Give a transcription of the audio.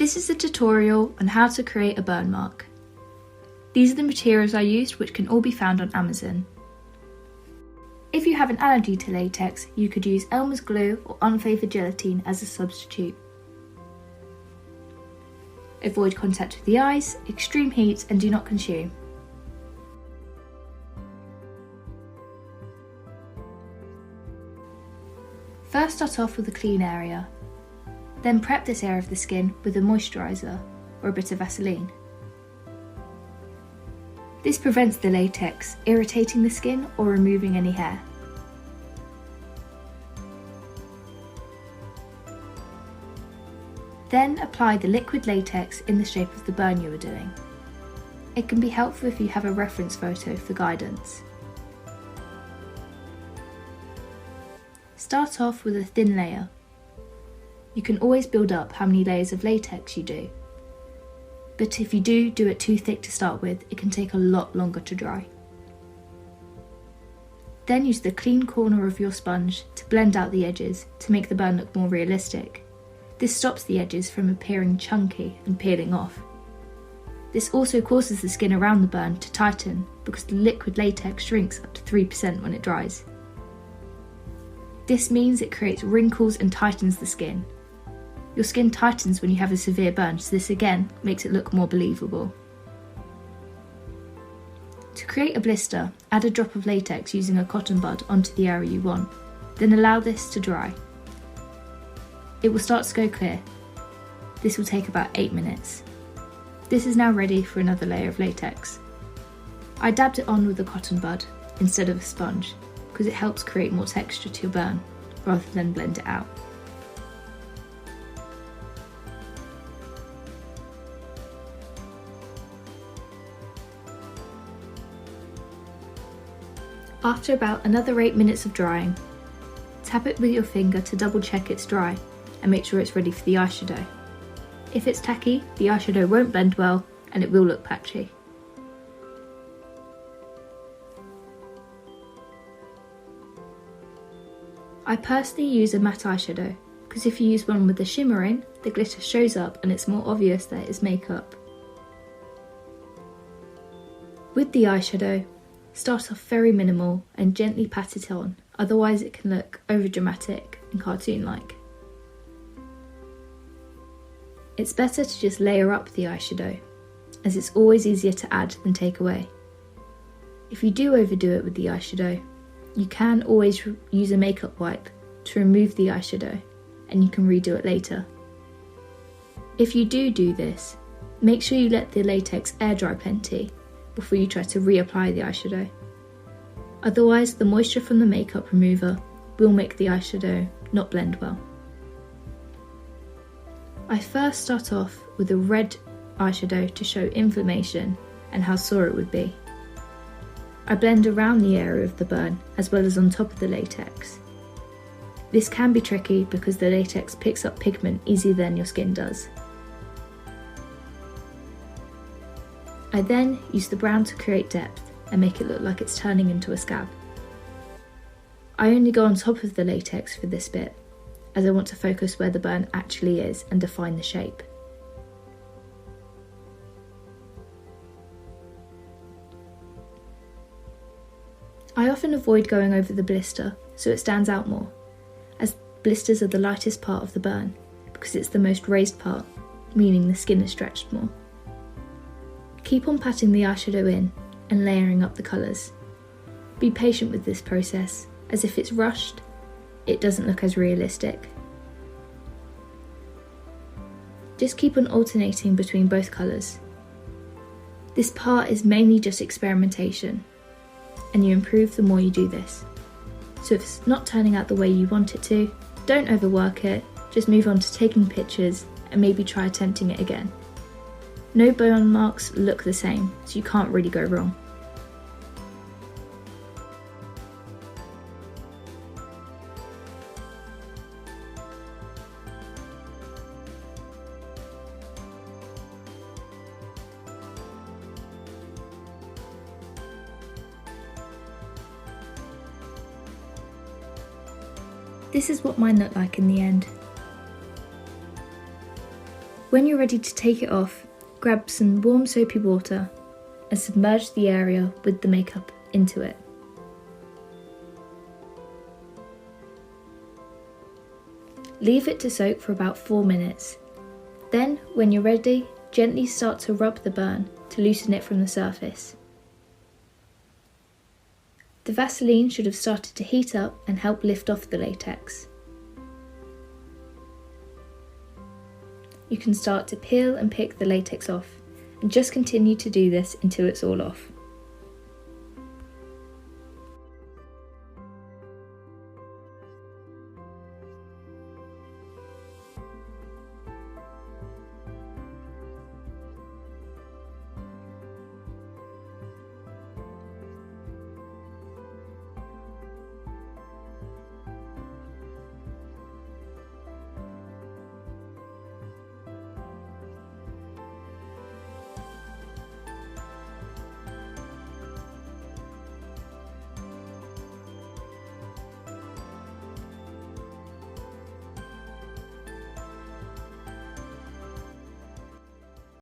This is a tutorial on how to create a burn mark. These are the materials I used, which can all be found on Amazon. If you have an allergy to latex, you could use Elmer's glue or unflavoured gelatin as a substitute. Avoid contact with the eyes, extreme heat, and do not consume. First, start off with a clean area. Then prep this area of the skin with a moisturiser or a bit of Vaseline. This prevents the latex irritating the skin or removing any hair. Then apply the liquid latex in the shape of the burn you are doing. It can be helpful if you have a reference photo for guidance. Start off with a thin layer. You can always build up how many layers of latex you do. But if you do it too thick to start with, it can take a lot longer to dry. Then use the clean corner of your sponge to blend out the edges to make the burn look more realistic. This stops the edges from appearing chunky and peeling off. This also causes the skin around the burn to tighten because the liquid latex shrinks up to 3% when it dries. This means it creates wrinkles and tightens the skin. Your skin tightens when you have a severe burn, so this again makes it look more believable. To create a blister, add a drop of latex using a cotton bud onto the area you want, then allow this to dry. It will start to go clear. This will take about 8 minutes. This is now ready for another layer of latex. I dabbed it on with a cotton bud instead of a sponge because it helps create more texture to your burn rather than blend it out. After about another 8 minutes of drying, tap it with your finger to double check it's dry and make sure it's ready for the eyeshadow. If it's tacky, the eyeshadow won't blend well and it will look patchy. I personally use a matte eyeshadow because if you use one with a shimmer in, the glitter shows up and it's more obvious that it's makeup. With the eyeshadow, start off very minimal and gently pat it on, otherwise it can look overdramatic and cartoon-like. It's better to just layer up the eyeshadow, as it's always easier to add than take away. If you do overdo it with the eyeshadow, you can always use a makeup wipe to remove the eyeshadow, and you can redo it later. If you do this, make sure you let the latex air dry plenty before you try to reapply the eyeshadow. Otherwise, the moisture from the makeup remover will make the eyeshadow not blend well. I first start off with a red eyeshadow to show inflammation and how sore it would be. I blend around the area of the burn as well as on top of the latex. This can be tricky because the latex picks up pigment easier than your skin does. I then use the brown to create depth and make it look like it's turning into a scab. I only go on top of the latex for this bit, as I want to focus where the burn actually is and define the shape. I often avoid going over the blister so it stands out more, as blisters are the lightest part of the burn because it's the most raised part, meaning the skin is stretched more. Keep on patting the eyeshadow in and layering up the colours. Be patient with this process, as if it's rushed, it doesn't look as realistic. Just keep on alternating between both colours. This part is mainly just experimentation, and you improve the more you do this. So if it's not turning out the way you want it to, don't overwork it, just move on to taking pictures and maybe try attempting it again. No burn marks look the same, so you can't really go wrong. This is what mine looked like in the end. When you're ready to take it off, grab some warm soapy water and submerge the area with the makeup into it. Leave it to soak for about 4 minutes. Then, when you're ready, gently start to rub the burn to loosen it from the surface. The Vaseline should have started to heat up and help lift off the latex. You can start to peel and pick the latex off, and just continue to do this until it's all off.